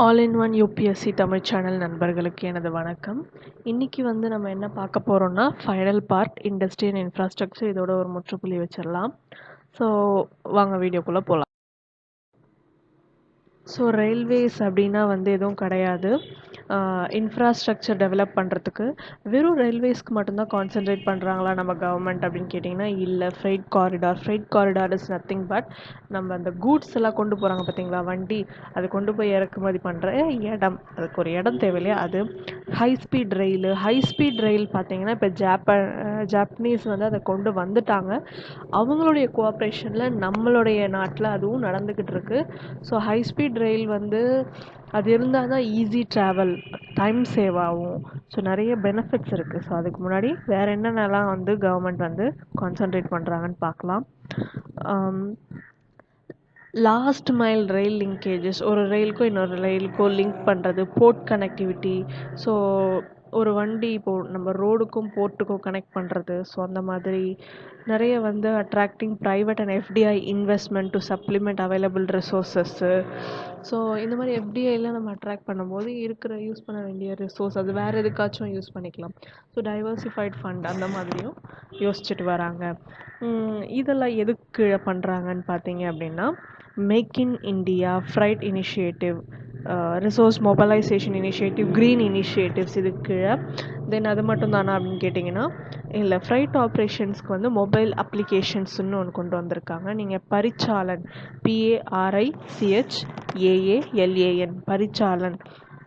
All in one UPSC Tamil channel நண்பர்களுக்கு எனது வணக்கம். இன்றைக்கி நம்ம என்ன பார்க்க போகிறோம்னா final part industry and infrastructure. இதோட ஒரு முற்றுப்புள்ளி வச்சிடலாம். ஸோ வாங்க வீடியோக்குள்ளே போகலாம். ஸோ ரயில்வேஸ் அப்படின்னா எதுவும் கிடையாது. இன்ஃப்ராஸ்ட்ரக்சர் டெவலப் பண்ணுறதுக்கு வெறும் ரயில்வேஸ்க்கு மட்டும்தான் கான்சென்ட்ரேட் பண்ணுறாங்களா நம்ம கவர்மெண்ட் அப்படின்னு கேட்டிங்கன்னா இல்லை. Fried corridor is nothing but நம்ம அந்த கூட்ஸ் எல்லாம் கொண்டு போகிறாங்க பார்த்தீங்களா, வண்டி, அது கொண்டு போய் இறக்குமதி பண்ணுற இடம், அதுக்கு ஒரு இடம் தேவையில்லையா, அது ஹை ஸ்பீட் ரயில் பார்த்தீங்கன்னா இப்போ ஜாப்பனீஸ் அதை கொண்டு வந்துட்டாங்க. அவங்களுடைய கோஆப்ரேஷனில் நம்மளுடைய நாட்டில் அதுவும் நடந்துக்கிட்டு இருக்கு. ஸோ ஹை ஸ்பீட் ரயில் அது இருந்தால் தான் ஈஸி ட்ராவல், டைம் சேவ் ஆகும். ஸோ நிறைய பெனிஃபிட்ஸ் இருக்குது. ஸோ அதுக்கு முன்னாடி வேறு என்னென்னலாம் கவர்மெண்ட் கான்சன்ட்ரேட் பண்ணுறாங்கன்னு பார்க்கலாம். லாஸ்ட் மைல் ரயில் லிங்கேஜஸ், ஒரு ரயிலுக்கும் இன்னொரு ரயிலுக்கும் லிங்க் பண்ணுறது, போர்ட் கனெக்டிவிட்டி. ஸோ ஒரு வண்டி இப்போது நம்ம ரோடுக்கும் போர்ட்டுக்கும் கனெக்ட் பண்ணுறது. ஸோ அந்த மாதிரி நிறைய attracting private and FDI investment to supplement available resources. So இந்த மாதிரி எஃப்டிஐலாம் நம்ம அட்ராக்ட் பண்ணும்போது யூஸ் பண்ண வேண்டிய ரிசோர்ஸ் அது வேறு எதுக்காச்சும் யூஸ் பண்ணிக்கலாம். ஸோ டைவர்சிஃபைட் ஃபண்ட் அந்த மாதிரியும் யோசிச்சுட்டு வராங்க. இதெல்லாம் எதுக்கு பண்ணுறாங்கன்னு பார்த்தீங்க அப்படின்னா, make in India, freight initiative, resource mobilisation initiative, green initiatives இதுக்கு கீழே. தென் அது மட்டும் தானா அப்படின்னு கேட்டிங்கன்னா இல்லை. ஃப்ரைட் ஆப்ரேஷன்ஸ்க்கு மொபைல் அப்ளிகேஷன்ஸ்னு ஒன்று கொண்டு வந்திருக்காங்க. நீங்கள் பரிச்சாலன், PARICHAALAN, பரிச்சாலன்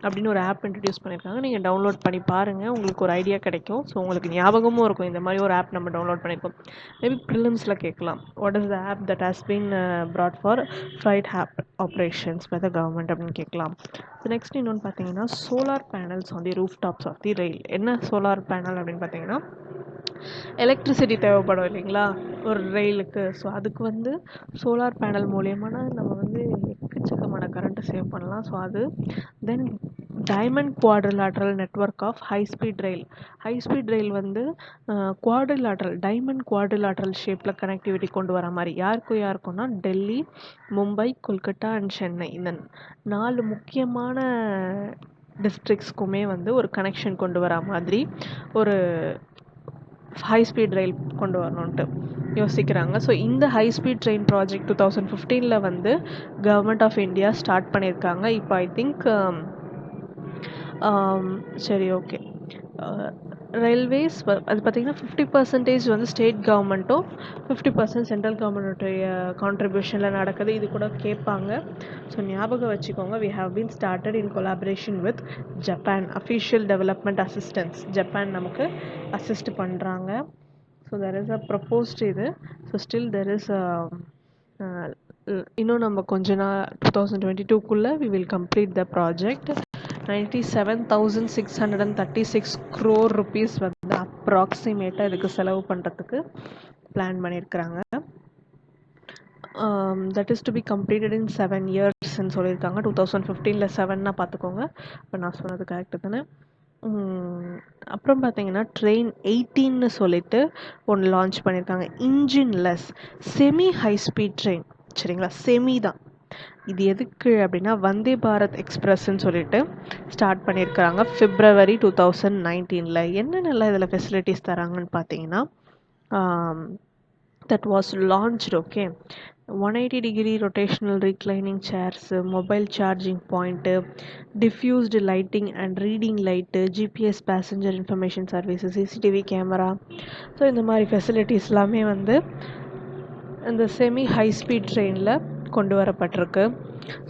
அப்படின்னு ஒரு ஆப் இன்ட்ரடியூஸ் பண்ணியிருக்காங்க. நீங்கள் டவுன்லோட் பண்ணி பாருங்கள், உங்களுக்கு ஒரு ஐடியா கிடைக்கும். ஸோ உங்களுக்கு ஞாபகமும் இருக்கும் இந்த மாதிரி ஒரு ஆப் நம்ம டவுன்லோட் பண்ணியிருக்கோம். மேபி ப்ரிலிம்ஸில் கேட்கலாம், what is the app that has been brought for freight operations by the government அப்படின்னு கேட்கலாம். ஸோ நெக்ஸ்ட் இன்னொன்று பார்த்தீங்கன்னா solar panels on the roof tops of the rail. என்ன சோலார் பேனல் அப்படின்னு பார்த்தீங்கன்னா, எலக்ட்ரிசிட்டி தேவைப்படும் இல்லைங்களா ஒரு ரயிலுக்கு. ஸோ அதுக்கு சோலார் பேனல் மூலியமான நம்ம எக்கச்சக்கமான கரண்ட்டை சேவ் பண்ணலாம். ஸோ அது then diamond quadrilateral network of high speed rail. Diamond quadrilateral ஷேப்பில் கனெக்டிவிட்டி கொண்டு வர மாதிரி யாருக்கும்னா டெல்லி, மும்பை, கொல்கட்டா அண்ட் சென்னை, இந்த 4 முக்கியமான டிஸ்ட்ரிக்ஸ்க்குமே ஒரு கனெக்ஷன் கொண்டு வர மாதிரி ஒரு ஹை ஸ்பீட் ரயில் கொண்டு வரணுன்ட்டு யோசிக்கிறாங்க. ஸோ இந்த high speed train project 2015 government of India start பண்ணியிருக்காங்க. இப்போ ஐ திங்க் சரி ஓகே, ரயில்வேஸ் அது பார்த்திங்கன்னா 50% ஸ்டேட் கவர்மெண்ட்டும் 50% சென்ட்ரல் கவர்மெண்ட்டுடைய கான்ட்ரிபியூஷனில் நடக்குது. இது கூட கேட்பாங்க. ஸோ ஞாபகம் வச்சுக்கோங்க, we have been started in collaboration with Japan, official development assistance. Japan நமக்கு அசிஸ்ட் பண்ணுறாங்க. So there is a proposed இது. ஸோ still there is இன்னும் நம்ம கொஞ்ச நாள் 2022க்குள்ளே we will complete the project. 97,636 crore rupees அப்ராக்சிமேட்டாக இதுக்கு செலவு பண்ணுறதுக்கு பிளான் பண்ணியிருக்கிறாங்க. That is to be completed இன் 7 yearsன்னு சொல்லியிருக்காங்க. 2015 7னா பார்த்துக்கோங்க. இப்போ நான் சொன்னது கரெக்டு தானே. அப்புறம் பார்த்தீங்கன்னா ட்ரெயின் 18ன்னு சொல்லிட்டு ஒன்று லான்ச் பண்ணியிருக்காங்க. இன்ஜின்லெஸ் செமி ஹை ஸ்பீட் ட்ரெயின். சரிங்களா, செமி தான் இது. எதுக்கு அப்படின்னா வந்தே பாரத் எக்ஸ்பிரஸ்ன்னு சொல்லிட்டு ஸ்டார்ட் பண்ணியிருக்காங்க February 2019. என்னென்னலாம் இதில் ஃபெசிலிட்டிஸ் தராங்கன்னு பார்த்தீங்கன்னா, that was launched. Okay, 180-degree rotational reclining chairs, mobile charging point, diffused lighting and reading light, GPS passenger information service, CCTV camera. So இந்த மாதிரி ஃபெசிலிட்டிஸ் எல்லாமே இந்த செமி ஹை ஸ்பீட் ட்ரெயினில் கொண்டு வரப்பட்டிருக்கு.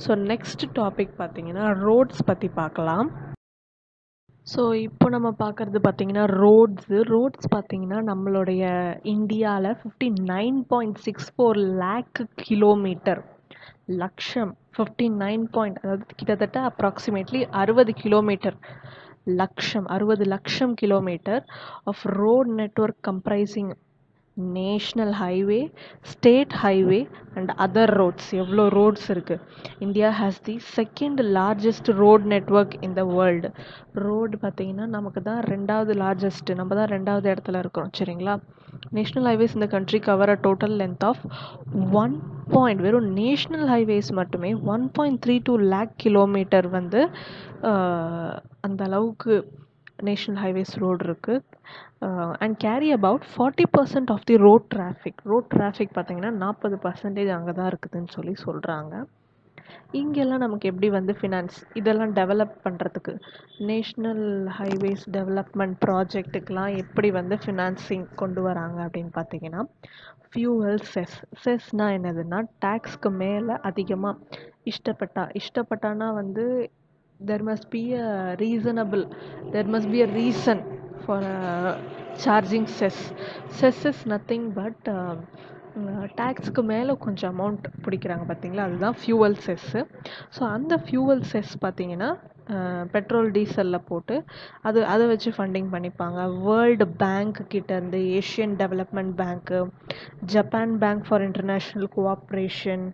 ஸோ நெக்ஸ்ட் டாபிக் பார்த்தீங்கன்னா roads பற்றி பார்க்கலாம். So இப்போ நம்ம பார்க்குறது பார்த்தீங்கன்னா ரோட்ஸ் பார்த்தீங்கன்னா நம்மளுடைய இந்தியாவில் 59.64 lakh கிலோமீட்டர், லட்சம் 59 அதாவது கிட்டத்தட்ட அப்ராக்சிமேட்லி 60 கிலோமீட்டர், 60 லட்சம் kilometre of road network comprising national highway, state highway and other roads. எவ்வளோ ரோட்ஸ் இருக்குது. India has the second largest road network in the world. Road பார்த்தீங்கன்னா நமக்கு தான் ரெண்டாவது லார்ஜஸ்ட்டு, நம்ம தான் ரெண்டாவது இடத்துல இருக்கோம். சரிங்களா. நேஷ்னல் ஹைவேஸ் இந்த country cover a total length of 1 வெறும் நேஷ்னல் ஹைவேஸ் மட்டுமே 1.32 lakh கிலோமீட்டர் வந்து அந்த அளவுக்கு நேஷ்னல் ஹைவேஸ் ரோடு இருக்குது. And carry about 40% of the road traffic பார்த்தீங்கன்னா 40% அங்கே தான் இருக்குதுன்னு சொல்கிறாங்க. இங்கெல்லாம் நமக்கு எப்படி வந்து ஃபினான்ஸ் இதெல்லாம் டெவலப் பண்ணுறதுக்கு, நேஷ்னல் ஹைவேஸ் டெவலப்மெண்ட் ப்ராஜெக்ட்டுக்கெலாம் எப்படி வந்து ஃபினான்சிங் கொண்டு வராங்க அப்படின்னு பார்த்தீங்கன்னா, ஃபியூவல் செஸ்னால் என்னதுன்னா டேக்ஸ்க்கு மேலே அதிகமாக இஷ்டப்பட்டானா வந்து there must be a reason for charging cess is nothing but டேக்ஸ்க்கு மேலே கொஞ்சம் அமௌண்ட் பிடிக்கிறாங்க பார்த்தீங்களா, அதுதான் ஃபியூவல் செஸ்ஸு. ஸோ அந்த ஃபியூவல் செஸ் பார்த்தீங்கன்னா பெட்ரோல் டீசலில் போட்டு அதை வச்சு ஃபண்டிங் பண்ணிப்பாங்க. வேர்ல்டு பேங்க் கிட்டேருந்து, Asian development bank, Japan bank for international cooperation,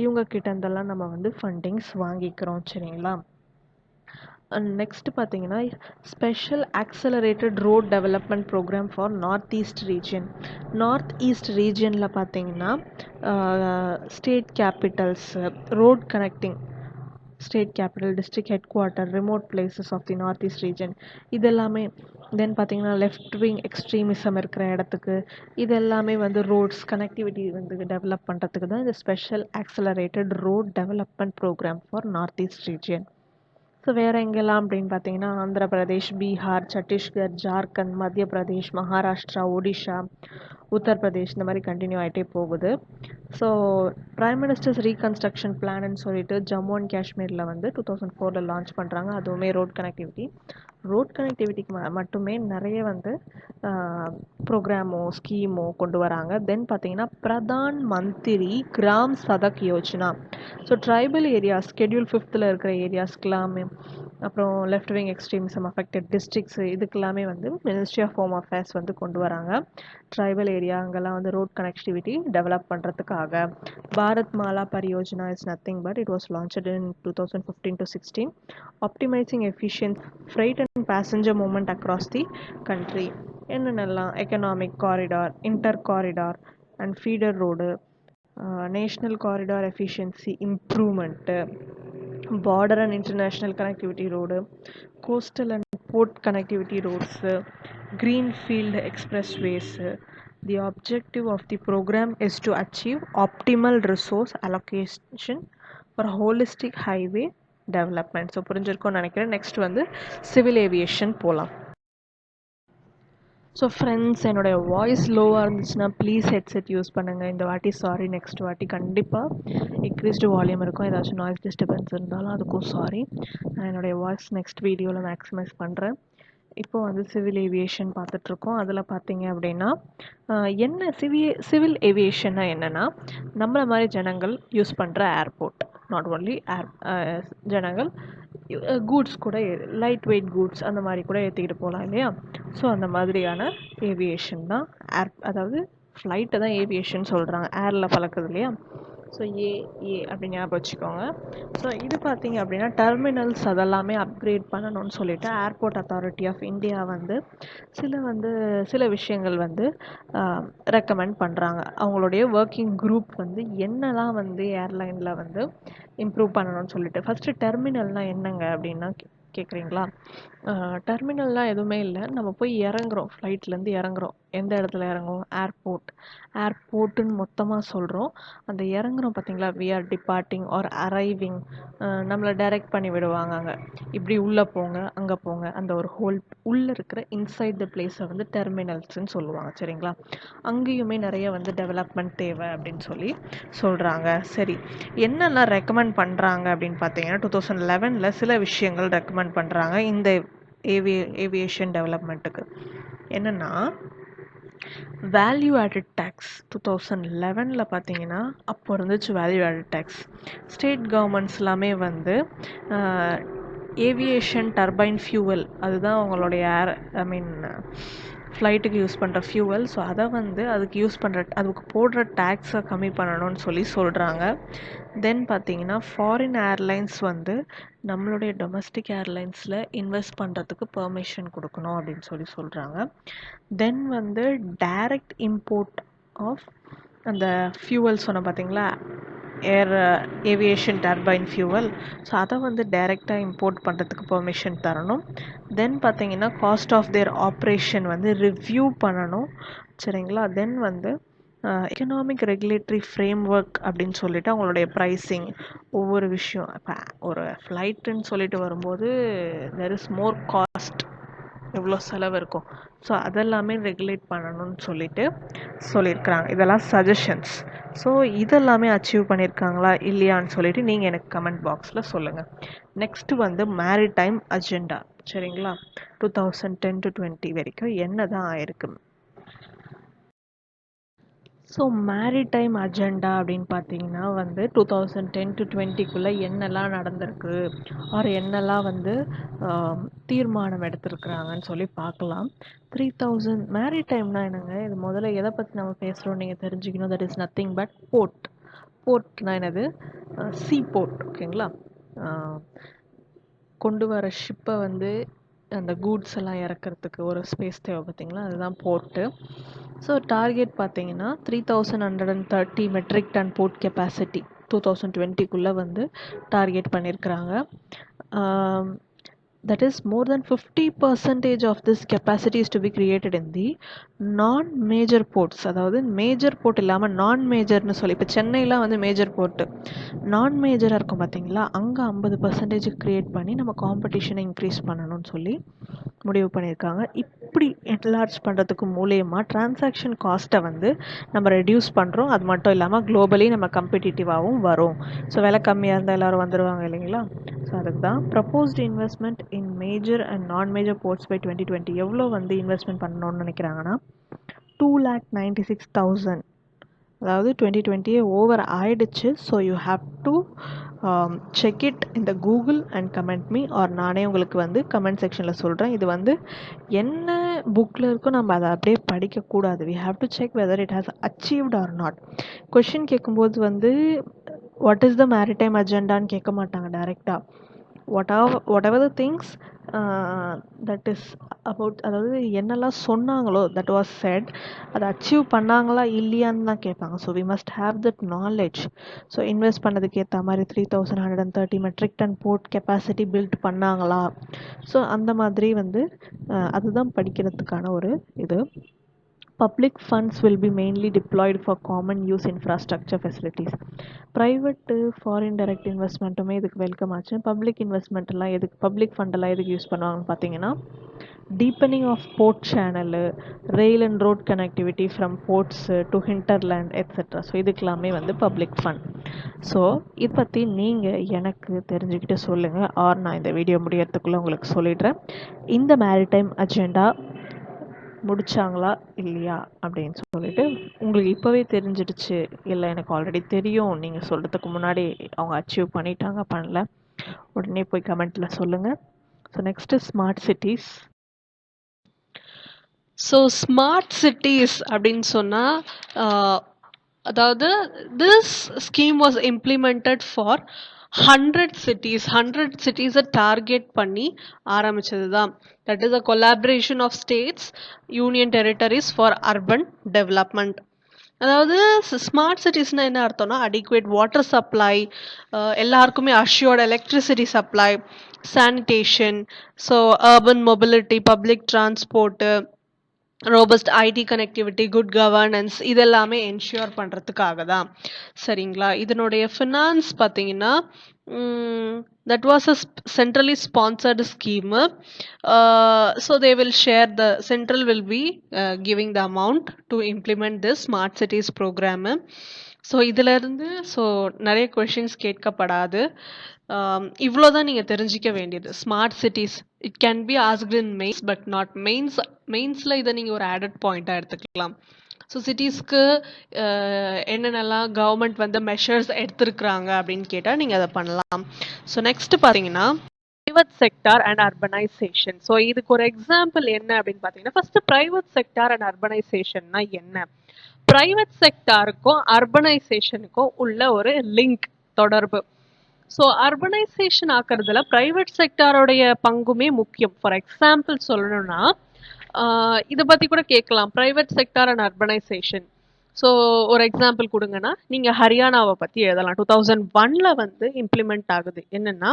இவங்க கிட்டேருந்தெல்லாம் நம்ம வந்து ஃபண்டிங்ஸ் வாங்கிக்கிறோம். சரிங்களா. நெக்ஸ்ட்டு பார்த்தீங்கன்னா special accelerated road development program for north east ரீஜியனில் பார்த்தீங்கன்னா state capitals, road connecting state capital, district head quarter, remote places of the north east region, இதெல்லாமே. தென் பார்த்தீங்கன்னா லெஃப்ட் விங் எக்ஸ்ட்ரீமிசம் இருக்கிற இடத்துக்கு இதெல்லாமே வந்து ரோட்ஸ் கனெக்டிவிட்டி வந்து டெவலப் பண்ணுறதுக்கு தான் இந்த special accelerated road development program for north east region. So வேறு எங்கெல்லாம் அப்படின்னு பார்த்தீங்கன்னா ஆந்திர பிரதேஷ், பீகார், சத்தீஸ்கர், ஜார்க்கண்ட், மத்திய பிரதேஷ், மகாராஷ்டிரா, ஒடிஷா, உத்தரப்பிரதேஷ், இந்த மாதிரி கண்டினியூ ஆகிட்டே போகுது. ஸோ பிரைம் மினிஸ்டர்ஸ் ரீகன்ஸ்ட்ரக்ஷன் பிளான்னு சொல்லிட்டு ஜம்மு அண்ட் காஷ்மீரில் வந்து 2004 லான்ச் பண்ணுறாங்க. அதுவுமே ரோட் கனெக்டிவிட்டிக்கு மட்டுமே நிறைய வந்து ப்ரோக்ராமோ ஸ்கீமோ கொண்டு வராங்க. தென் பார்த்தீங்கன்னா Pradhan Mantri Gram Sadak Yojana. So tribal areas schedule 5th இருக்கிற ஏரியாஸ்க்கெல்லாமே, அப்புறம் left wing extremism affected districts, இதுக்கெல்லாமே வந்து மினிஸ்ட்ரி ஆஃப் ஹோம் அஃபேர்ஸ் வந்து கொண்டு வராங்க. ட்ரைபல் ஏரியா அங்கெல்லாம் வந்து ரோட் கனெக்டிவிட்டி டெவலப் பண்ணுறதுக்காக. Bharat Mala Pariyojana is nothing but it was launched in 2015-16, optimising efficient freight and passenger movement across the country. என்னென்னலாம் economic corridor, inter corridor and feeder road, national corridor efficiency improvement, border and international connectivity road, coastal and port connectivity roads, greenfield expressways. The objective of the program is to achieve optimal resource allocation for holistic highway development. So புரிஞ்சிருக்கோன்னு நினைக்கிறேன். Next வந்து civil aviation போகலாம். So friends, என்னுடைய voice லோவாக இருந்துச்சுன்னா please headset use பண்ணுங்கள். இந்த வாட்டி சாரி. நெக்ஸ்ட் வாட்டி கண்டிப்பாக இன்க்ரீஸ்டு வால்யூம் இருக்கும். ஏதாச்சும் நாய்ஸ் டிஸ்டர்பன்ஸ் இருந்தாலும் அதுக்கும் சாரி. நான் என்னுடைய வாய்ஸ் நெக்ஸ்ட் வீடியோவில் மேக்ஸிமைஸ் பண்ணுறேன். இப்போ வந்து சிவில் ஏவியேஷன் பார்த்துட்ருக்கோம். அதில் பார்த்தீங்க அப்படின்னா என்ன சிவில் ஏவியேஷன்னா என்னென்னா, நம்மளை மாதிரி ஜனங்கள் யூஸ் பண்ணுற ஏர்போர்ட். நாட் ஓன்லி ஜனங்கள் கூட்ஸ் கூட, லைட் வெயிட் கூட்ஸ் அந்த மாதிரி கூட ஏற்றிக்கிட்டு போகலாம் இல்லையா. ஸோ அந்த மாதிரியான ஏவியேஷன் தான் அதாவது ஃப்ளைட்டை தான் ஏவியேஷன் சொல்கிறாங்க. ஏரில் பறக்குது இல்லையா. ஸோ அப்படின்னு ஞாபகம் வச்சுக்கோங்க. ஸோ இது பார்த்தீங்க அப்படின்னா டெர்மினல்ஸ் அதெல்லாமே அப்கிரேட் பண்ணணும்னு சொல்லிட்டு ஏர்போர்ட் அத்தாரிட்டி ஆஃப் இந்தியா வந்து சில விஷயங்கள் வந்து ரெக்கமெண்ட் பண்ணுறாங்க. அவங்களுடைய ஒர்க்கிங் குரூப் வந்து என்னெல்லாம் வந்து ஏர்லைனில் வந்து இம்ப்ரூவ் பண்ணணும்னு சொல்லிட்டு. ஃபஸ்ட்டு டெர்மினல்னால் என்னங்க அப்படின்னா கேட்குறீங்களா. டெர்மினல்லாம் எதுவுமே இல்லை. நம்ம போய் இறங்குறோம், ஃப்ளைட்லேருந்து இறங்குறோம். எந்த இடத்துல இறங்குவோம்? ஏர்போர்ட்டுன்னு மொத்தமாக சொல்கிறோம். அந்த இறங்குறோம் பார்த்தீங்களா, we are departing or arriving, நம்மளை டைரெக்ட் பண்ணி விடுவாங்க. அங்கே இப்படி உள்ளே போங்க, அங்கே போங்க, அந்த ஒரு ஹோல் உள்ளே இருக்கிற இன்சைட் த பிளேஸை வந்து டெர்மினல்ஸ்ன்னு சொல்லுவாங்க. சரிங்களா. அங்கேயுமே நிறைய வந்து டெவலப்மெண்ட் தேவை அப்படின்னு சொல்கிறாங்க. சரி, என்னெல்லாம் ரெக்கமெண்ட் பண்ணுறாங்க அப்படின்னு பார்த்தீங்கன்னா 2011 சில விஷயங்கள் ரெக்கமெண்ட் பண்ணுறாங்க இந்த ஏவியேஷன் டெவலப்மெண்ட்டுக்கு. என்னென்னா வேல்யூ ஆடட் டேக்ஸ். 2011 பார்த்தீங்கன்னா அப்போ இருந்துச்சு value added tax. State governments எல்லாமே வந்து ஏவியேஷன் டர்பைன் ஃபியூவல், அதுதான் அவங்களுடைய ஃப்ளைட்டுக்கு யூஸ் பண்ணுற ஃபியூவல். ஸோ அதை வந்து அதுக்கு போடுற டேக்ஸை கம்மி பண்ணணும்னு சொல்கிறாங்க. தென் பார்த்தீங்கன்னா ஃபாரின் ஏர்லைன்ஸ் வந்து நம்மளுடைய டொமஸ்டிக் ஏர்லைன்ஸில் இன்வெஸ்ட் பண்ணுறதுக்கு பெர்மிஷன் கொடுக்கணும் அப்படின்னு சொல்கிறாங்க. தென் வந்து டைரக்ட் இம்போர்ட் ஆஃப் அந்த ஃபியூவல் சொன்ன பார்த்தீங்களா, ஏவியேஷன் டர்பைன் ஃபியூவல். ஸோ அதை வந்து டைரெக்டாக இம்போர்ட் பண்ணுறதுக்கு பெர்மிஷன் தரணும். தென் பார்த்தீங்கன்னா காஸ்ட் ஆஃப் தேர் ஆப்ரேஷன் வந்து ரிவ்யூ பண்ணணும். சரிங்களா. தென் வந்து எக்கனாமிக் ரெகுலேட்டரி ஃப்ரேம் ஒர்க் அப்படின்னு சொல்லிட்டு அவங்களுடைய ப்ரைஸிங் ஒவ்வொரு விஷயம். இப்போ ஒரு ஃப்ளைட்டுன்னு சொல்லிட்டு வரும்போது தெர் இஸ் மோர் காஸ்ட், எவ்வளோ செலவு இருக்கும். ஸோ அதெல்லாமே ரெகுலேட் பண்ணணும்னு சொல்லியிருக்கிறாங்க. இதெல்லாம் சஜஷன்ஸ். ஸோ இதெல்லாமே அச்சீவ் பண்ணியிருக்காங்களா இல்லையான்னு சொல்லிட்டு நீங்கள் எனக்கு கமெண்ட் பாக்ஸில் சொல்லுங்கள். நெக்ஸ்ட்டு வந்து மேரிடைம் அஜெண்டா. சரிங்களா. 2010 to 20 வரைக்கும் என்ன தான் ஆயிருக்கு. ஸோ மேரிடைம் அஜெண்டா அப்படின்னு பார்த்தீங்கன்னா வந்து 2010 to 20 என்னெல்லாம் நடந்திருக்கு, ஆர் என்னெல்லாம் வந்து தீர்மானம் எடுத்திருக்கிறாங்கன்னு சொல்லி பார்க்கலாம். 3000 மேரிடைம்னா என்னங்க, இது முதல்ல எதை பற்றி நம்ம பேசுகிறோம் நீங்கள் தெரிஞ்சுக்கணும். தட் இஸ் நத்திங் பட் போர்ட்னா என்னது, சீ போர்ட். ஓகேங்களா. கொண்டு வர ஷிப்பை வந்து அந்த கூட்ஸ் எல்லாம் இறக்கிறதுக்கு ஒரு ஸ்பேஸ் தேவை பார்த்தீங்களா, அதுதான் போர்ட்டு. ஸோ டார்கெட் பார்த்தீங்கன்னா 3130 மெட்ரிக் டன் போர்ட் கெப்பாசிட்டி 2020 வந்து டார்கெட் பண்ணியிருக்கிறாங்க. that is more than 50% of this capacity is to be created in the non-major ports. அதாவது மேஜர் போர்ட் இல்லாமல் நான் மேஜர்னு சொல்லி, இப்போ சென்னையில் வந்து மேஜர் போர்ட்டு, நான் மேஜராக இருக்கும் பார்த்தீங்களா, அங்கே 50% க்ரியேட் பண்ணி நம்ம காம்படிஷனை இன்க்ரீஸ் பண்ணணும்னு சொல்லி முடிவு பண்ணியிருக்காங்க. இப்படி என்லார்ஜ் பண்ணுறதுக்கு மூலயமா டிரான்சாக்ஷன் காஸ்ட்டை வந்து நம்ம ரெடியூஸ் பண்ணுறோம். அது மட்டும் இல்லாமல் குளோபலி நம்ம கம்பெட்டிட்டிவாகவும் வரும். ஸோ விலை கம்மியாக இருந்தால் எல்லோரும் வந்துடுவாங்க இல்லைங்களா. ஸோ அதுக்கு தான் proposed investment in major and நான் மேஜர் போர்ட்ஸ் பை 2020 எவ்வளோ வந்து இன்வெஸ்ட்மெண்ட் பண்ணணும்னு நினைக்கிறாங்கன்னா 2,96,000. அதாவது 2020 ஓவர் ஆயிடுச்சு. So you have to check it இந்த Google and comment me, or நானே உங்களுக்கு வந்து கமெண்ட் செக்ஷனில் சொல்கிறேன். இது வந்து என்ன புக்கில் இருக்கோ நம்ம அதை அப்படியே படிக்கக்கூடாது. We have to check whether it has achieved or not. Question கேட்கும்போது வந்து வாட் இஸ் த மேரிடைம் அஜெண்டான்னு கேட்க மாட்டாங்க டைரெக்டாக. whatever the things that is about, அதாவது என்னெல்லாம் சொன்னாங்களோ that was said, அதை அச்சீவ் பண்ணாங்களா இல்லையான்னு தான் கேட்பாங்க. So we must have that knowledge. So invest பண்ணதுக்கு ஏற்ற மாதிரி 3130 metric ton port capacity build பண்ணாங்களா, ஸோ அந்த மாதிரி வந்து அதுதான் படிக்கிறதுக்கான ஒரு இது. Public funds will be mainly deployed for common use infrastructure facilities. Private foreign direct investmentமே இதுக்கு வெல்கம் ஆச்சு. பப்ளிக் இன்வெஸ்ட்மெண்ட்லாம் எதுக்கு, பப்ளிக் ஃபண்டெல்லாம் எதுக்கு யூஸ் பண்ணுவாங்கன்னு பார்த்தீங்கன்னா deepening of port channel, rail and road connectivity from ports to hinterland etc. So இதுக்கெல்லாமே வந்து public fund. So இதை பற்றி நீங்கள் எனக்கு தெரிஞ்சுக்கிட்டு சொல்லுங்கள், ஆர் நான் இந்த வீடியோ முடியறதுக்குள்ளே உங்களுக்கு சொல்லிடுறேன். இந்த மேரிடைம் அஜெண்டா முடிச்சாங்களா இல்லையா அப்படின்னு சொல்லிட்டு உங்களுக்கு இப்போவே தெரிஞ்சிடுச்சு, இல்லை எனக்கு ஆல்ரெடி தெரியும் நீங்கள் சொல்கிறதுக்கு முன்னாடி அவங்க அச்சீவ் பண்ணிட்டாங்க பண்ணல, உடனே போய் கமெண்ட்டில் சொல்லுங்கள். So next smart cities. So smart cities அப்படின்னு சொன்னால், அதாவது this scheme was implemented for 100 cities target பண்ணி ஆரம்பிச்சது தான். That is a collaboration of states, union territories for urban development. அதாவது ஸ்மார்ட் சிட்டிஸ்னால் என்ன அர்த்தம்னா, அடிக்குவேட் வாட்டர் சப்ளை, எல்லாருக்குமே assured electricity supply, sanitation, so urban mobility, public transport, robust IT connectivity, good governance, இதெல்லாமே ensure பண்ணுறதுக்காக தான். சரிங்களா. இதனுடைய ஃபினான்ஸ் பார்த்தீங்கன்னா that was a centrally sponsored scheme. So they will share, the central will be giving the amount to implement this smart cities program. So இதிலிருந்து நிறைய questions கேட்கப்படாது. இவ்வளோதான் நீங்கள் தெரிஞ்சிக்க வேண்டியது. Smart cities it can be asked in mains but not மெயின்ஸில் இதை நீங்கள் ஒரு ஆடட் பாயிண்ட்டாக எடுத்துக்கலாம். ஸோ சிட்டிஸ்க்கு என்னென்னலாம் கவர்மெண்ட் வந்து மெஷர்ஸ் எடுத்துருக்குறாங்க அப்படின்னு கேட்டால் நீங்கள் அதை பண்ணலாம். ஸோ நெக்ஸ்ட்டு பார்த்தீங்கன்னா private sector and urbanization. So இதுக்கு ஒரு எக்ஸாம்பிள் என்ன அப்படின்னு பார்த்தீங்கன்னா ஃபர்ஸ்ட் பிரைவேட் செக்டார் அண்ட் அர்பனைசேஷன்னா என்ன? பிரைவேட் செக்டாருக்கும் அர்பனைசேஷனுக்கும் உள்ள ஒரு லிங்க் தொடர்பு. ஸோ அர்பனைசேஷன் ஆக்குறதுல பிரைவேட் செக்டாரோடைய பங்குமே முக்கியம். ஃபார் எக்ஸாம்பிள் சொல்லணும்னா இதை பற்றி கூட கேட்கலாம், private sector and urbanisation. So ஒரு எக்ஸாம்பிள் கொடுங்கன்னா நீங்கள் ஹரியானாவை பற்றி எழுதலாம். 2001 வந்து இம்ப்ளிமெண்ட் ஆகுது. என்னென்னா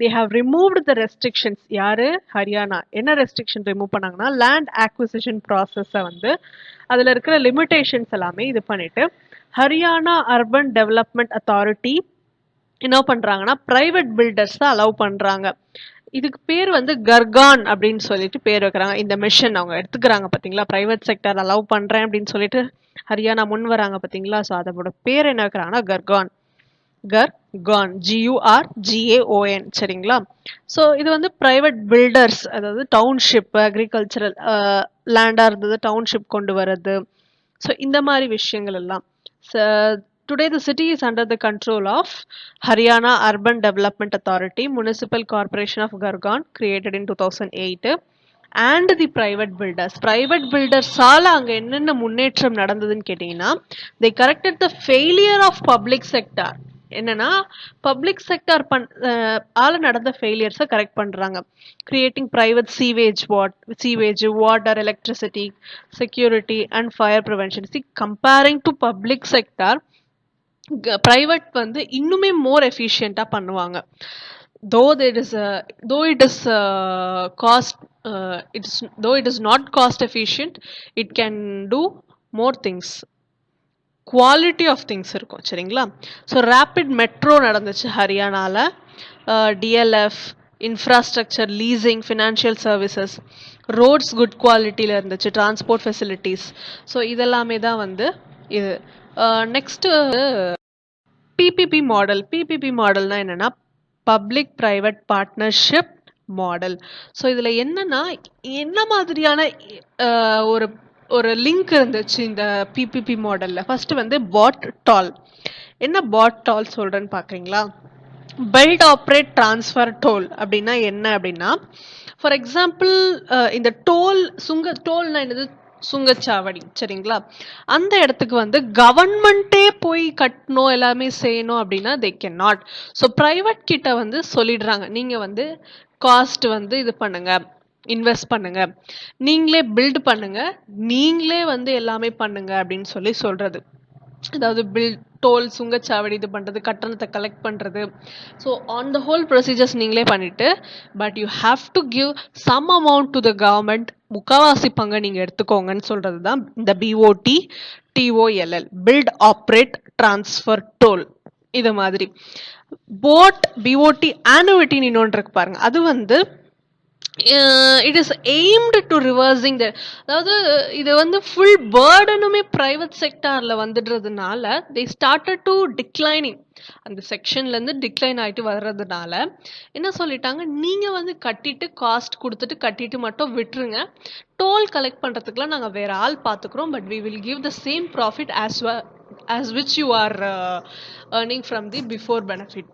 they have removed the restrictions. யாரு? ஹரியானா. என்ன ரெஸ்ட்ரிக்ஷன் ரிமூவ் பண்ணாங்கன்னா லேண்ட் ஆக்விசிஷன் ப்ராசஸை வந்து அதில் இருக்கிற லிமிட்டேஷன்ஸ் எல்லாமே இது பண்ணிட்டு ஹரியானா அர்பன் டெவலப்மெண்ட் அத்தாரிட்டி என்ன பண்ணுறாங்கன்னா ப்ரைவேட் பில்டர்ஸ் தான் அலோவ் பண்ணுறாங்க. இதுக்கு பேர் வந்து கர்கான் அப்படின்னு சொல்லிட்டு பேர் வைக்கிறாங்க. இந்த மிஷன் அவங்க எடுத்துக்கிறாங்க பார்த்தீங்களா, ப்ரைவேட் செக்டர் அலோவ் பண்ணுறேன் அப்படின்னு சொல்லிட்டு ஹரியானா முன் வராங்க பார்த்தீங்களா. ஸோ அதோட பேர் என்ன வைக்கிறாங்கன்னா கர்கான். கர்கான் GURGAON. சரிங்களா. ஸோ இது வந்து ப்ரைவேட் பில்டர்ஸ், அதாவது டவுன்ஷிப் அக்ரிகல்ச்சரல் லேண்டாக இருந்தது டவுன்ஷிப் கொண்டு வர்றது. ஸோ இந்த மாதிரி விஷயங்கள் எல்லாம். Today the city is under the control of Haryana Urban Development Authority, Municipal Corporation of Gurgaon, created in 2008, and the private builders. Private builders ஆல அங்க என்னென்ன முன்னேற்றம் நடந்ததுன்னு கேட்டீங்கன்னா they corrected the failure of public sector. என்னன்னா public sector ஆல நடந்த ஃபெயிலியர்ஸை correct பண்றாங்க. Creating private sewage water electricity security and fire prevention. Comparing to public sector private வந்து இன்னுமே மோர் எஃபிஷியண்டா பண்ணுவாங்க. though it is not cost efficient, it can do more things. Quality of things இருக்கும். சரிங்களா. So rapid metro நடந்துச்சு ஹரியானால. DLF, infrastructure, leasing, financial services, roads good குவாலிட்டியில் இருந்துச்சு, transport facilities. So இதெல்லாமே தான் வந்து இது. Next PPP model. பிபிபி மாடல்னா என்னென்னா public private partnership model. So இதில் என்னென்னா என்ன மாதிரியான ஒரு ஒரு லிங்க் இருந்துச்சு இந்த பிபிபி மாடலில். ஃபர்ஸ்ட் வந்து பாட் டால். என்ன பாட் டால் சொல்கிறேன்னு பார்க்குறீங்களா? பில்ட் ஆப்ரேட் ட்ரான்ஸ்ஃபர் டோல் அப்படின்னா என்ன அப்படின்னா, ஃபார் எக்ஸாம்பிள் இந்த டோல்னா என்னது? சுங்கச்சாவடி. சரிங்களா. அந்த இடத்துக்கு வந்து கவர்மெண்ட்டே போய் கட்டணும் எல்லாமே செய்யணும் அப்படின்னா they cannot. ஸோ ப்ரைவேட் கிட்ட வந்து சொல்லிடுறாங்க, நீங்கள் வந்து காஸ்ட் வந்து இது பண்ணுங்க, இன்வெஸ்ட் பண்ணுங்க, நீங்களே பில்ட் பண்ணுங்க, நீங்களே வந்து எல்லாமே பண்ணுங்க அப்படின்னு சொல்றது. அதாவது டோல் சுங்கச்சாவடி இது பண்ணுறது, கட்டணத்தை கலெக்ட் பண்ணுறது. So on the whole procedures நீங்களே பண்ணிவிட்டு but you have to give some amount to the government. முக்கால்வாசி பங்கை நீங்கள் எடுத்துக்கோங்கன்னு சொல்கிறது தான் இந்த BOT-TOLL, build operate transfer toll. இது மாதிரி BOT ஆனுவிட்டின்னு இன்னொன்று இருக்கு பாருங்க. அது வந்து it is aimed to reversing the, அதாவது இது வந்து ஃபுல் பேர்டனுமே பிரைவேட் செக்டார்ல வந்துடுறதுனால they started to declining. அந்த செக்ஷன்ல இருந்து டிக்ளைன் ஆயிட்டு வர்றதுனால என்ன சொல்லிட்டாங்க, நீங்க வந்து கட்டிட்டு காஸ்ட் கொடுத்துட்டு கட்டிட்டு மட்டும் விட்டுருங்க, டோல் கலெக்ட் பண்றதுக்குலாம் நாங்க வேற ஆள் பாத்துக்கிறோம், but we will give the same profit as which you are earning from the before benefit.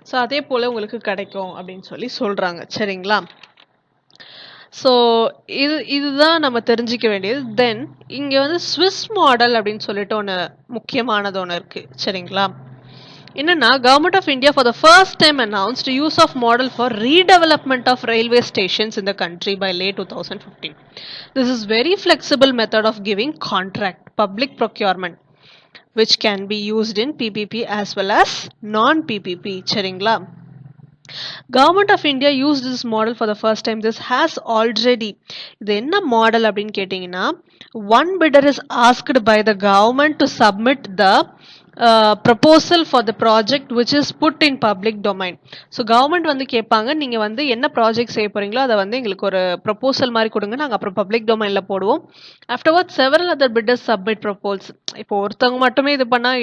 So அதே போல் உங்களுக்கு கிடைக்கும் அப்படின்னு சொல்கிறாங்க. சரிங்களா. ஸோ இதுதான் நம்ம தெரிஞ்சிக்க வேண்டியது. தென் இங்கே வந்து ஸ்விஸ் மாடல் அப்படின்னு சொல்லிட்டு ஒன்று முக்கியமானது ஒன்று இருக்குது. சரிங்களா. என்னன்னா government of India for the first time announced use of model for redevelopment of railway stations in the country by late 2015. This is very flexible method of giving contract public procurement which can be used in PPP as well as non-PPP. சரிங்களா. Government of India used this model for the first time. This has already, இது என்ன model அப்படின்னு கேட்டிங்கன்னா, one bidder is asked by the government to submit the proposal for the project which is put in public domain. So government வந்து கேட்பாங்க, நீங்கள் வந்து என்ன project செய்ய போகிறீங்களோ அதை வந்து எங்களுக்கு ஒரு ப்ரொப்போசல் மாதிரி கொடுங்க, நாங்கள் அப்புறம் பப்ளிக் டொமைனில் போடுவோம். Afterward several other bidders submit proposals. இப்போ ஒருத்தவங்க மட்டுமே இது பண்ணால்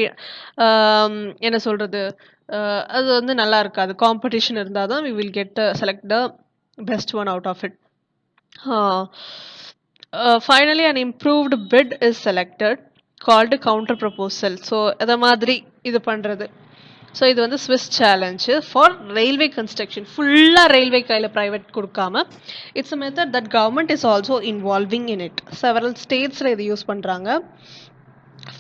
என்ன சொல்கிறது, அது வந்து நல்லா இருக்காது. காம்படிஷன் இருந்தால் தான் we will get select the best one out of it. Finally an improved bid is selected called counter proposal. So அதை மாதிரி இது பண்ணுறது. ஸோ இது வந்து Swiss challenge for railway construction. ஃபுல்லாக ரயில்வே கையில் ப்ரைவேட் கொடுக்காம it's a method that government is also involving in it. Several ஸ்டேட்ஸில் இது யூஸ் பண்ணுறாங்க.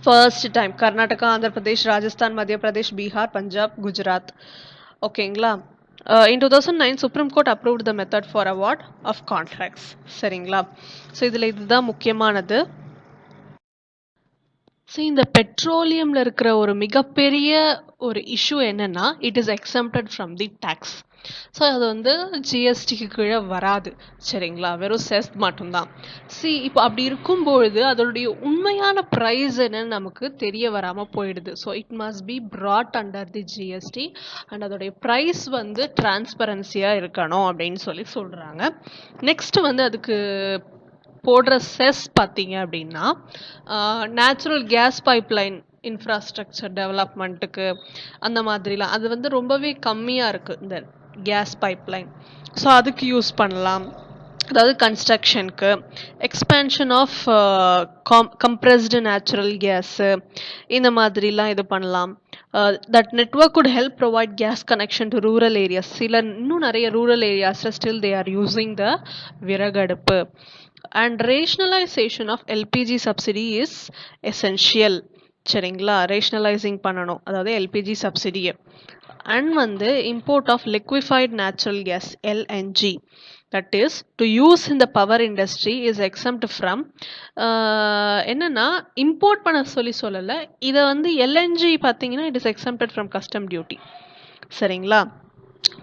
First time Karnataka, Andhra Pradesh, Rajasthan, Madhya Pradesh, Bihar, Punjab, Gujarat. ஓகேங்களா. In 2009 Supreme Court approved the method for award of contracts. சரிங்களா. So இதில் இதுதான் முக்கியமானது. ஸோ இந்த பெட்ரோலியமில் இருக்கிற ஒரு மிகப்பெரிய ஒரு இஷ்யூ என்னென்னா it is exempted from the tax. So அது வந்து ஜிஎஸ்டிக்கு கீழே வராது. சரிங்களா, வெறும் செஸ் மட்டும்தான். இப்போ அப்படி இருக்கும்பொழுது அதோடைய உண்மையான ப்ரைஸ் என்னன்னு நமக்கு தெரிய வராமல் போயிடுது. So it must be broad under the GST and அதோடைய ப்ரைஸ் வந்து டிரான்ஸ்பரன்சியாக இருக்கணும் அப்படின்னு சொல்லி சொல்கிறாங்க. நெக்ஸ்ட் வந்து அதுக்கு போடுற செஸ் பார்த்தீங்க அப்படின்னா நேச்சுரல் கேஸ் பைப்லைன் இன்ஃப்ராஸ்ட்ரக்சர் டெவலப்மெண்ட்டுக்கு அந்த மாதிரிலாம் அது வந்து ரொம்பவே கம்மியாக இருக்குது இந்த கேஸ் பைப்லைன். ஸோ அதுக்கு யூஸ் பண்ணலாம். அதாவது கன்ஸ்ட்ரக்ஷனுக்கு, expansion of compressed natural gas இந்த மாதிரிலாம் இது பண்ணலாம். That network could help provide gas connection to rural areas. இன்னும் நிறைய ரூரல் ஏரியாஸில் still they are using the விறகடுப்பு. And rationalisation of LPG subsidy is essential. சரிங்களா, ரேஷ்னலைசிங் பண்ணணும், அதாவது எல்பிஜி சப்சிடியை. அண்ட் வந்து import of liquefied natural gas LNG that is to use in the power industry is exempt from என்னன்னா import பண்ண சொல்லலை, இதை வந்து எல்என்ஜி பார்த்தீங்கன்னா it is exempted from custom duty. சரிங்களா,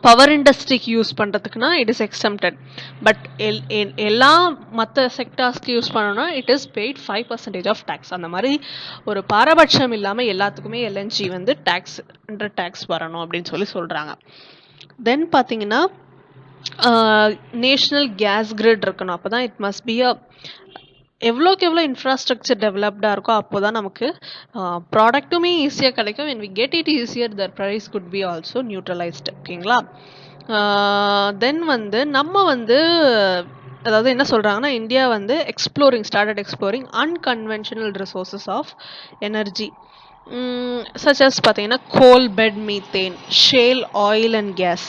பவர் இண்டஸ்ட்ரிக்கு யூஸ் பண்ணுறதுக்குனா இட் இஸ் எக்ஸம்டட். பட் எல்லா மற்ற செக்டார்ஸ்க்கு யூஸ் பண்ணோன்னா it is paid 5% of tax. அந்த மாதிரி ஒரு பாரபட்சம் இல்லாமல் எல்லாத்துக்குமே எல்என்ஜி வந்து டேக்ஸ் வரணும் அப்படின்னு சொல்லி சொல்கிறாங்க. தென் பார்த்தீங்கன்னா நேஷ்னல் கேஸ் கிரிட் இருக்கணும். அப்போ தான் இட் மஸ்ட் பி எவ்வளோக்கு எவ்வளோ இன்ஃப்ராஸ்ட்ரக்சர் டெவலப்டாக இருக்கோ அப்போ தான் நமக்கு ப்ராடக்ட்டுமே ஈஸியாக கிடைக்கும். when we get it easier the price could be also neutralized. ஓகேங்களா. தென் வந்து நம்ம வந்து அதாவது என்ன சொல்கிறாங்கன்னா இந்தியா வந்து started exploring unconventional resources of energy such as பார்த்தீங்கன்னா coal bed methane, shale oil and gas.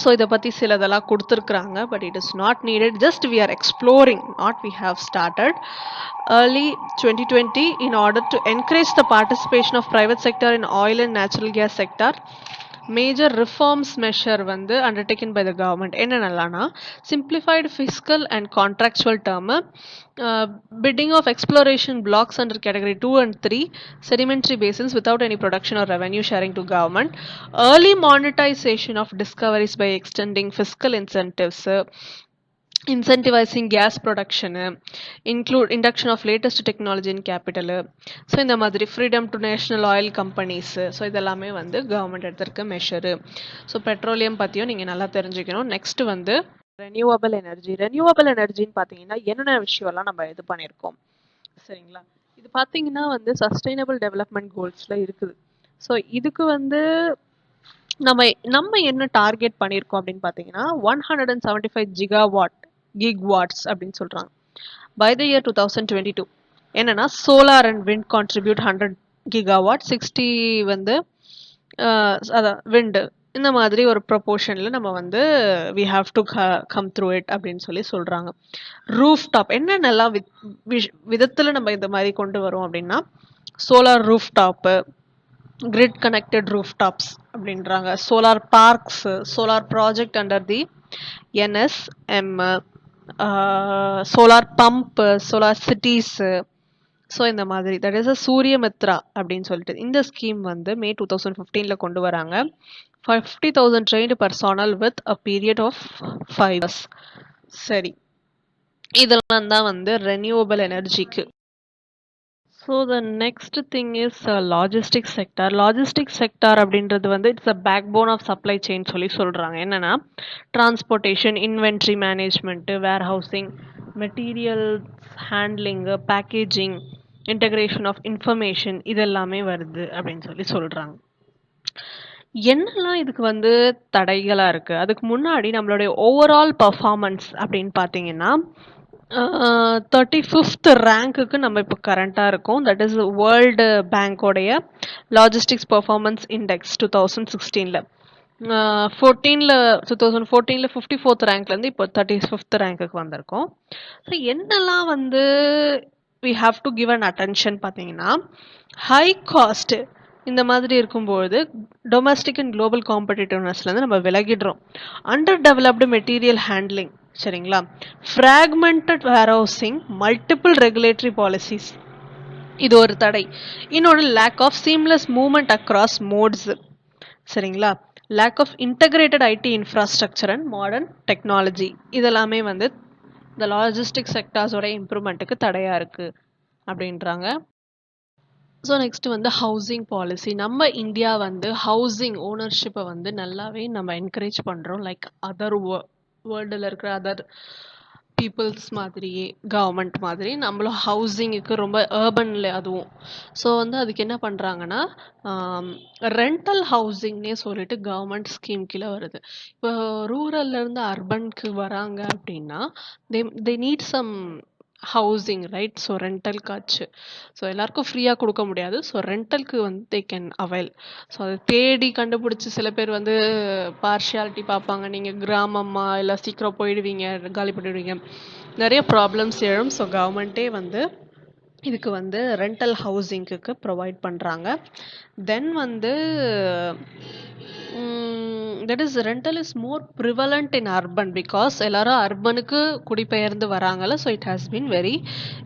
So இதை பற்றி சிலதெல்லாம் கொடுத்துருக்குறாங்க. But it is not needed, just we are exploring, not we have started. early 2020 in order to encourage the participation of private sector in oil and natural gas sector, major reforms measure வந்து undertaken by the government. என்னென்னலாம்னா simplified fiscal and contractual term, bidding of exploration blocks under category 2 and 3 sedimentary basins without any production or revenue sharing to government, early monetization of discoveries by extending fiscal incentives, incentivizing gas production, include induction of latest technology in capital. So இந்த மாதிரி freedom to national oil companies. So இதெல்லாமே வந்து government எடுத்திருக்க மெஷரு. So petroleum பற்றியும் நீங்கள் நல்லா தெரிஞ்சுக்கணும். Next வந்து ரெனியூவபிள் எனர்ஜி. ரெனியூவபிள் எனர்ஜின்னு பார்த்தீங்கன்னா என்னென்ன விஷயம்லாம் நம்ம இது பண்ணியிருக்கோம். சரிங்களா, இது பார்த்தீங்கன்னா வந்து சஸ்டைனபிள் டெவலப்மெண்ட் கோல்ஸில் இருக்குது. ஸோ இதுக்கு வந்து நம்ம என்ன டார்கெட் பண்ணியிருக்கோம் அப்படின்னு பார்த்தீங்கன்னா 175 கிக்வாட்ஸ் அப்படின்னு சொல்கிறாங்க பை த இயர் 2022. என்னன்னா solar and wind contribute 100 gigawatt, 60 வந்து அதான் விண்டு. இந்த மாதிரி ஒரு ப்ரொபோர்ஷனில் நம்ம வந்து we have to come through it அப்படின்னு சொல்லி சொல்கிறாங்க. ரூஃப் டாப் என்னென்னலாம் விதத்தில் நம்ம இந்த மாதிரி கொண்டு வரோம் அப்படின்னா solar roof top, grid connected roof tops அப்படின்றாங்க, solar parks, solar project under the NSM, solar pump, solar cities. So இந்த மாதிரி தட் இஸ் அ சூரிய மித்ரா அப்படின்னு சொல்லிட்டு இந்த ஸ்கீம் வந்து மே 2015 கொண்டு வராங்க. 50,000 trained personnel with a period of 5 years. சரி, இதெல்லாம் தான் வந்து ரெனியூவபிள் எனர்ஜிக்கு. So the next thing is logistic sector. Logistic sector அப்படின்றது வந்து it's a backbone of supply chain சொல்லி சொல்கிறாங்க. என்னென்னா transportation, inventory management, warehousing, material handling, packaging, integration of information, இதெல்லாமே வருது அப்படின்னு சொல்லி சொல்கிறாங்க. என்னெல்லாம் இதுக்கு வந்து தடைகளாக இருக்குது? அதுக்கு முன்னாடி நம்மளுடைய ஓவரால் பர்ஃபார்மன்ஸ் அப்படின்னு பார்த்தீங்கன்னா 35th ரேங்க்குக்கு நம்ம இப்போ கரண்ட்டாக இருக்கோம். தட் இஸ் வேர்ல்டு பேங்கோடைய லாஜிஸ்டிக்ஸ் பெர்ஃபார்மன்ஸ் இண்டெக்ஸ் 2016ல். 2014ல் 54th ரேங்க்லேருந்து இப்போ 35th ரேங்க்குக்கு வந்திருக்கோம். ஸோ என்னெல்லாம் வந்து we have to give an attention பார்த்தீங்கன்னா, ஹை காஸ்ட் இந்த மாதிரி இருக்கும்பொழுது டொமஸ்டிக் அண்ட் குளோபல் காம்படிட்டிவ்னஸ்லேருந்து நம்ம விலகிடுறோம். அண்டர் டெவலப்டு மெட்டீரியல் ஹேண்ட்லிங், சரிங்களா, fragmented warehousing, multiple regulatory policies, இது ஒரு தடை. இன்னொன்று lack of seamless movement across modes, சரிங்களா, lack of integrated IT infrastructure and modern technology, இதெல்லாமே வந்து இந்த லாஜிஸ்டிக் செக்டார்ஸோட இம்ப்ரூவ்மெண்ட்டுக்கு தடையாக இருக்குது அப்படின்றாங்க. ஸோ நெக்ஸ்ட் வந்து ஹவுசிங் பாலிசி. நம்ம இந்தியா வந்து ஹவுசிங் ஓனர்ஷிப்பை வந்து நல்லாவே நம்ம என்கரேஜ் பண்ணுறோம். லைக் அதர் வேர்ல்டில் இருக்கிற அதர் பீப்புள்ஸ் மாதிரியே கவர்மெண்ட் மாதிரி நம்மளும் ஹவுசிங்குக்கு ரொம்ப ஏர்பனில் அதுவும். ஸோ வந்து அதுக்கு என்ன பண்ணுறாங்கன்னா, ரெண்டல் ஹவுசிங்னே சொல்லிட்டு கவர்மெண்ட் ஸ்கீம் கீழே வருது. இப்போ ரூரல்லேருந்து அர்பனுக்கு வராங்க அப்படின்னா they need some housing, right? So ரெண்டல்காச்சு ஸோ எல்லாருக்கும் ஃப்ரீயாக கொடுக்க முடியாது. ஸோ ரெண்டலுக்கு வந்து தே கேன் அவைல். ஸோ அதை தேடி கண்டுபிடிச்சி சில பேர் வந்து பார்ஷியாலிட்டி பார்ப்பாங்க, நீங்கள் கிராமமா இல்லை சீக்கிரம் போயிடுவீங்க, காலி பண்ணிடுவீங்க, நிறைய ப்ராப்ளம்ஸ் எழும். ஸோ கவர்மெண்ட்டே வந்து இதுக்கு வந்து ரெண்டல் ஹவுசிங்க்கு ப்ரொவைட் பண்ணுறாங்க. தென் வந்து that is rental is more prevalent in urban because எல்லாரும் அர்பனுக்கு குடிபெயர்ந்து வராங்கல்ல. So it has been very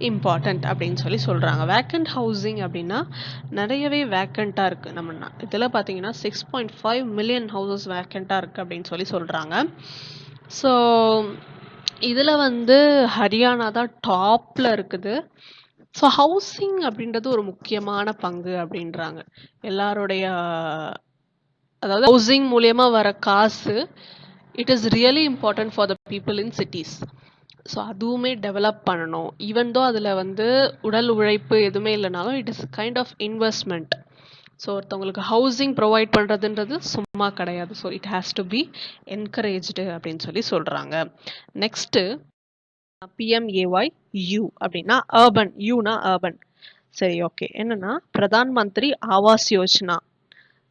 important அப்படின்னு சொல்லி சொல்கிறாங்க. வேக்கண்ட் ஹவுசிங் அப்படின்னா நிறையவே வேக்கண்ட்டாக இருக்குது. நம்ம இதில் பார்த்தீங்கன்னா 6.5 மில்லியன் ஹவுசஸ் வேக்கண்ட்டாக இருக்குது அப்படின்னு சொல்லி சொல்கிறாங்க. ஸோ இதில் வந்து ஹரியானா தான் டாப்பில் இருக்குது. ஸோ ஹவுசிங் அப்படின்றது ஒரு முக்கியமான பங்கு அப்படின்றாங்க எல்லாருடைய. அதாவது ஹவுசிங் மூலயமா வர காசு it is really important for the people in cities. So அதுவுமே டெவலப் பண்ணணும். ஈவன் தோ அதில் வந்து உடல் உழைப்பு எதுவுமே இல்லைனாலும் it is kind of investment. So ஒருத்தவங்களுக்கு ஹவுசிங் ப்ரொவைட் பண்ணுறதுன்றது சும்மா கிடையாது. So it has to be encouraged அப்படின்னு சொல்லி சொல்கிறாங்க. நெக்ஸ்ட்டு பிஎம்ஏஒய் யூ அப்படின்னா அர்பன், யூனா அர்பன். சரி, ஓகே. என்னன்னா பிரதான் மந்திரி ஆவாஸ் யோஜனா,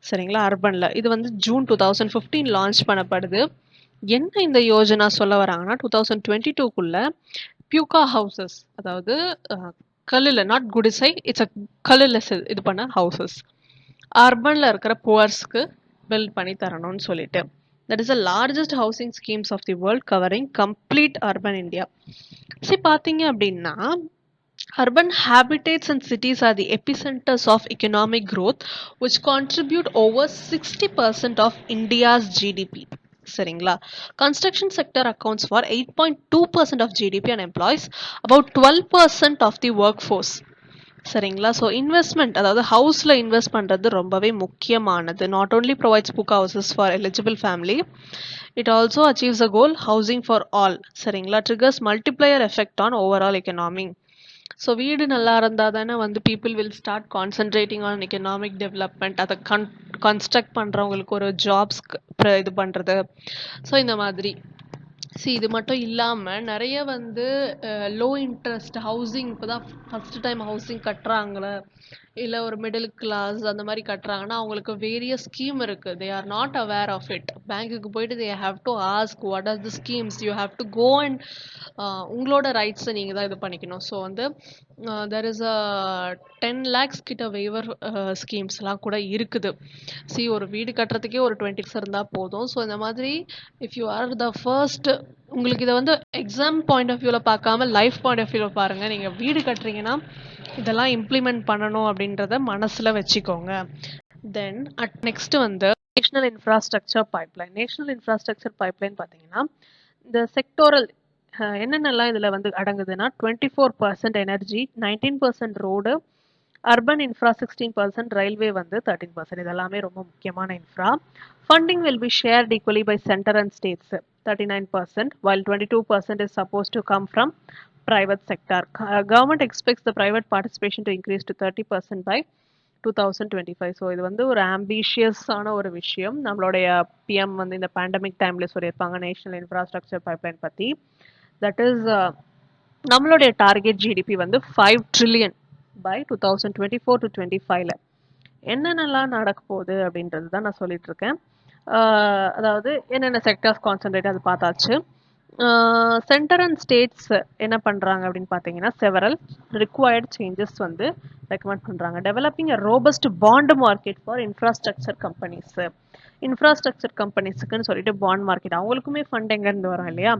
சரிங்களா, அர்பனில். இது வந்து ஜூன் 2015 லான்ச் பண்ணப்படுது. என்ன இந்த யோஜனா சொல்ல வராங்கன்னா 2022க்குள்ள பியூகா ஹவுசஸ், அதாவது கல்லில், நாட் குடிசை, இட்ஸ் அ கல்லில் இது பண்ண ஹவுசஸ் அர்பனில் இருக்கிற புவர்ஸ்க்கு பில்ட் பண்ணி தரணும்னு சொல்லிட்டு. That is the largest housing schemes of the world covering complete urban India. See, பார்த்தீங்க அப்படின்னா urban habitats and cities are the epicenters of economic growth which contribute over 60% of India's GDP. சரிங்களா? Construction sector accounts for 8.2% of GDP and employs about 12% of the workforce. சரிங்களா? So investment, அதாவது ஹவுஸில் invest பண்ணுறது ரொம்பவே முக்கியமானது. Not only provides pucca houses for eligible family, it also achieves a goal housing for all. சரிங்களா? Triggers multiplier effect on overall economy. So வீடு நல்லா இருந்தால் தானே வந்து people will start concentrating on economic development. அதை கன்ஸ்ட்ரக்ட் பண்ணுறவங்களுக்கு ஒரு ஜாப்ஸ் இது பண்ணுறது. ஸோ இந்த மாதிரி இது மட்டும் இல்லாமல் நிறைய வந்து லோ இன்ட்ரெஸ்ட் ஹவுசிங், இப்போ தான் ஃபஸ்ட்டு டைம் ஹவுசிங் கட்டுறாங்களே, இல்லை ஒரு மிடில் கிளாஸ் அந்த மாதிரி கட்டுறாங்கன்னா அவங்களுக்கு வேரியஸ் ஸ்கீம் இருக்குது. They are not aware of it. பேங்க்குக்கு போயிட்டு they have to ask what are the schemes, you have to go and உங்களோட ரைட்ஸை நீங்கள் தான் இது பண்ணிக்கணும். ஸோ வந்து தெர் இஸ் அ 10 lakhs கிட்ட வெய்வர் ஸ்கீம்ஸ்லாம் கூட இருக்குது. ஒரு வீடு கட்டுறதுக்கே ஒரு 20 lakhs இருந்தால் போதும். ஸோ இந்த மாதிரி if you are the first, உங்களுக்கு இதை வந்து எக்ஸாம் பாயிண்ட் ஆஃப் வியூவில் பார்க்காம லைஃப் பாயிண்ட் ஆஃப் வியூவில் பாருங்கள். நீங்கள் வீடு கட்டுறீங்கன்னா இதெல்லாம் இம்ப்ளிமெண்ட் பண்ணணும் அப்படின்றத மனசில் வச்சுக்கோங்க. தென் நெக்ஸ்ட் வந்து national infrastructure pipeline. National infrastructure pipeline பார்த்தீங்கன்னா இந்த செக்டோரல் என்னென்னலாம் இதில் வந்து அடங்குதுன்னா 24% energy, 19% road, urban infra 16%, railway வந்து 13%. இதெல்லாமே ரொம்ப முக்கியமான infra. Funding will be shared equally by centre and states 39%, while 22% is supposed to come from private sector. Government expects the private participation to increase to 30% by 2025. So இது வந்து ஒரு ஆம்பிஷியஸான ஒரு விஷயம். நம்மளுடைய பிஎம் வந்து இந்த பேண்டமிக் டைமில் சொல்லியிருப்பாங்க நேஷனல் இன்ஃப்ராஸ்ட்ரக்சர் பைப்லைன் பற்றி. தட் இஸ் நம்மளுடைய டார்கெட் ஜிடிபி வந்து 5 ட்ரில்லியன் பை 2024 to 25ல என்னென்னலாம் நடக்க போகுது அப்படின்றது தான் நான் சொல்லிட்டு இருக்கேன். அதாவது என்னென்ன செக்டர்ஸ் கான்சென்ட்ரேட் அது பார்த்தாச்சு. சென்டர் அண்ட் ஸ்டேட்ஸ் என்ன பண்ணுறாங்க அப்படின்னு பார்த்தீங்கன்னா செவரல் ரிக்வயர்ட் சேஞ்சஸ் வந்து ரெக்கமெண்ட் பண்ணுறாங்க. Developing a robust bond market for infrastructure companies. Infrastructure கம்பெனிஸுக்குன்னு சொல்லிட்டு பாண்ட் மார்க்கெட் அவங்களுக்குமே ஃபண்ட் எங்கேருந்து வரும் இல்லையா.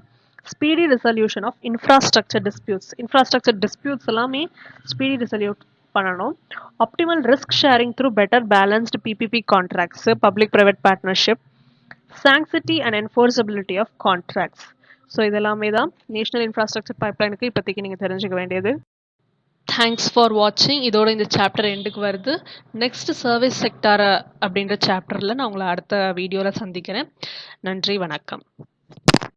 Speedy resolution of infrastructure disputes எல்லாமே ஸ்பீடி ரிசல்யூட் பண்ணணும். Optimal risk sharing through better balanced PPP contracts, public private partnership, sanctity and enforceability of contracts. So இதெல்லாமே தான் நேஷனல் இன்ஃப்ராஸ்ட்ரக்சர் பைப்லைனுக்கு இப்போதைக்கு நீங்கள் தெரிஞ்சுக்க வேண்டியது. தேங்க்ஸ் ஃபார் வாட்சிங். இதோட இந்த சாப்டர் எண்டுக்கு வருது. நெக்ஸ்ட் சர்வீஸ் செக்டார் அப்படின்ற சாப்டரில் நான் உங்களை அடுத்த வீடியோவில் சந்திக்கிறேன். நன்றி, வணக்கம்.